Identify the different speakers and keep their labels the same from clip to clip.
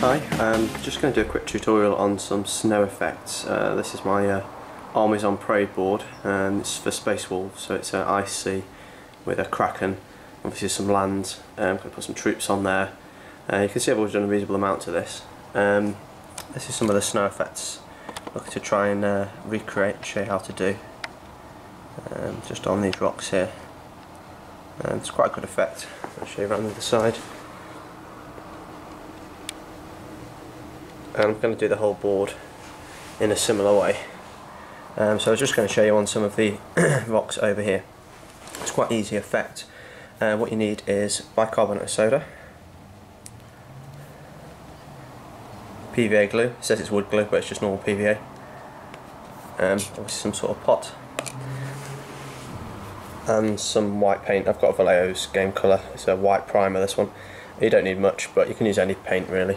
Speaker 1: Hi, I'm just going to do a quick tutorial on some snow effects. This is my Armies on Parade board, and it's for Space Wolves, so it's an ice sea with a kraken, obviously some land. I'm going to put some troops on there. You can see I've always done a reasonable amount to this. This is some of the snow effects I'm looking to try and recreate and show you how to do. Just on these rocks here. It's quite a good effect. I'll show you around the other side. And I'm going to do the whole board in a similar way. So I was just going to show you on some of the rocks over here. It's quite an easy effect. What you need is bicarbonate of soda, PVA glue. It says it's wood glue, but it's just normal PVA. Obviously some sort of pot, and some white paint. I've got Vallejo's game colour. It's a white primer, this one. You don't need much, but you can use any paint really.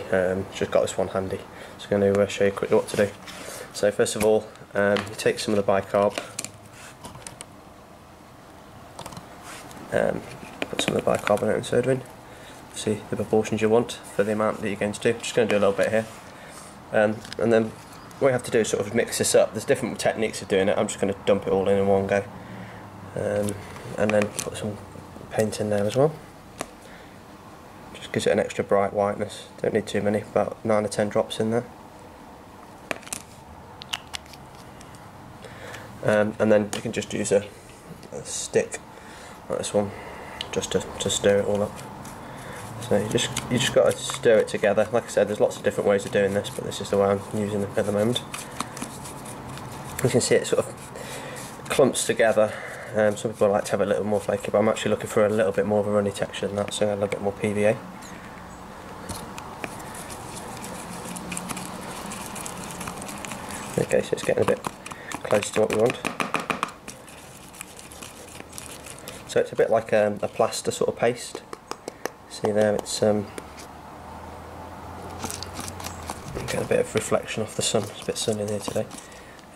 Speaker 1: Just got this one handy. So I'm going to show you quickly what to do. So first of all, you take some of the bicarb, put some of the bicarbonate and soda in. See the proportions you want for the amount that you're going to do. Just going to do a little bit here, and then what you have to do is sort of mix this up. There's different techniques of doing it. I'm just going to dump it all in one go, and then put some paint in there as well. Gives it an extra bright whiteness. Don't need too many, about 9 or 10 drops in there. And then you can just use a stick like this one just to stir it all up. So you just got to stir it together. Like I said, there's lots of different ways of doing this, but this is the way I'm using it at the moment. You can see it sort of clumps together. Some people like to have a little more flaky, but I'm actually looking for a little bit more of a runny texture than that, so a little bit more PVA. Okay, so it's getting a bit close to what we want. So it's a bit like a plaster sort of paste. See there, it's getting a bit of reflection off the sun. It's a bit sunny there today.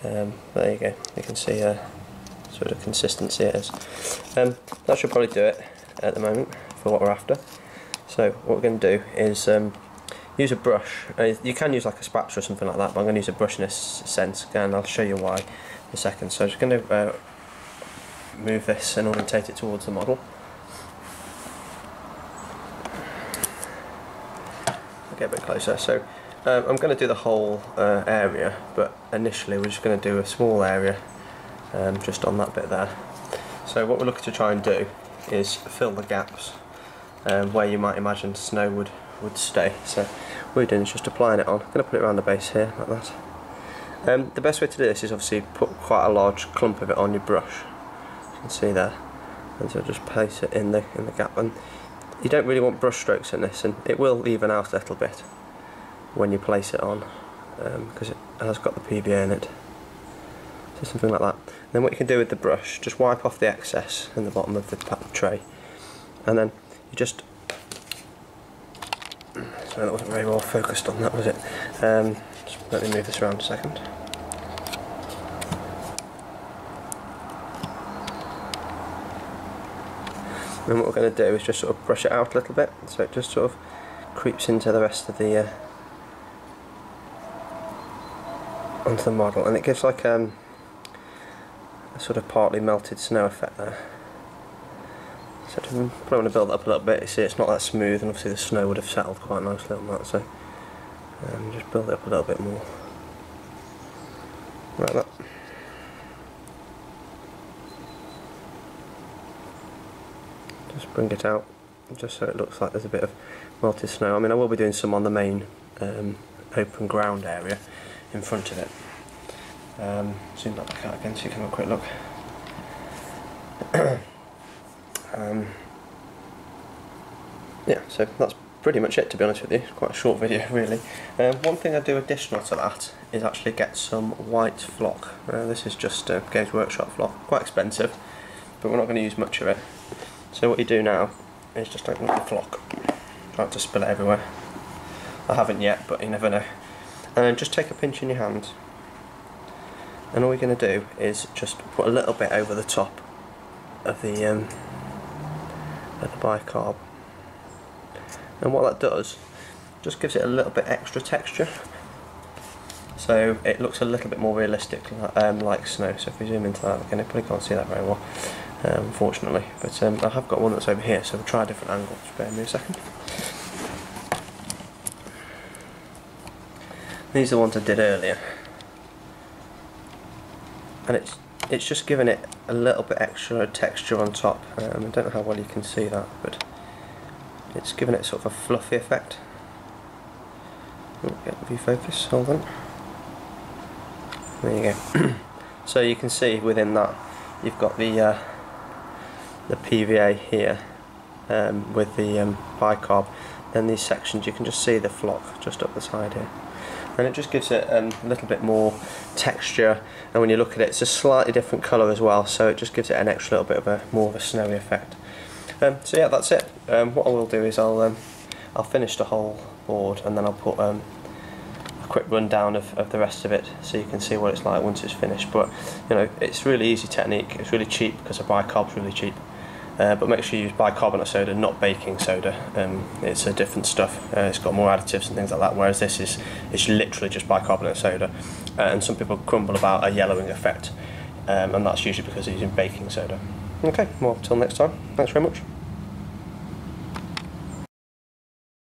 Speaker 1: There you go. You can see sort of consistency it is. That should probably do it at the moment for what we're after. So what we're going to do is use a brush. You can use like a spatula or something like that, but I'm going to use a brush in this sense, and I'll show you why in a second. So I'm just going to move this and orientate it towards the model. I'll get a bit closer. So I'm going to do the whole area, but initially we're just going to do a small area just on that bit there. So what we're looking to try and do is fill the gaps where you might imagine snow would stay. So what we're doing is just applying it on. I'm going to put it around the base here like that. The best way to do this is obviously put quite a large clump of it on your brush. You can see there, and so just place it in the gap. And you don't really want brush strokes in this, and it will even out a little bit when you place it on because it has got the PVA in it. So something like that. And then what you can do with the brush, just wipe off the excess in the bottom of the tray, and then you just. So that wasn't very well focused on that, was it? Just let me move this around a second. And what we're going to do is just sort of brush it out a little bit, so it just sort of creeps into the rest of the onto the model, and it gives like a sort of partly melted snow effect there. So I probably want to build that up a little bit. You see it's not that smooth, and obviously the snow would have settled quite nicely on that, so just build it up a little bit more. Like that. Just bring it out, just so it looks like there's a bit of melted snow. I mean, I will be doing some on the main open ground area in front of it. Zoom that back out again so you can have a quick look. Yeah, so that's pretty much it, to be honest with you. It's quite a short video really. One thing I do additional to that is actually get some white flock. This is just Games Workshop flock, quite expensive, but we're not going to use much of it. So what you do now is just open up the flock. Try not to spill it everywhere. I haven't yet, but you never know. And then just take a pinch in your hand, and all you're going to do is just put a little bit over the top of the bicarb. And what that does just gives it a little bit extra texture. So it looks a little bit more realistic, like snow. So if we zoom into that again, you probably can't see that very well, unfortunately. But I have got one that's over here, so we'll try a different angle. Just bear with me a second. These are the ones I did earlier, and it's just giving it a little bit extra texture on top. I don't know how well you can see that, but it's giving it sort of a fluffy effect. Get the view focus, hold on. There you go. So you can see within that you've got the PVA here with the bicarb. Then these sections you can just see the flock just up the side here. And it just gives it a little bit more texture, and when you look at it, it's a slightly different colour as well, so it just gives it an extra little bit of more of a snowy effect. So yeah, that's it. What I will do is I'll finish the whole board, and then I'll put a quick rundown of the rest of it, so you can see what it's like once it's finished. But you know, it's really easy technique. It's really cheap because the bicarb's really cheap. But make sure you use bicarbonate soda, not baking soda. It's a different stuff. It's got more additives and things like that, whereas this is literally just bicarbonate soda. And some people grumble about a yellowing effect, and that's usually because they're using baking soda. Okay, well, till next time, thanks very much.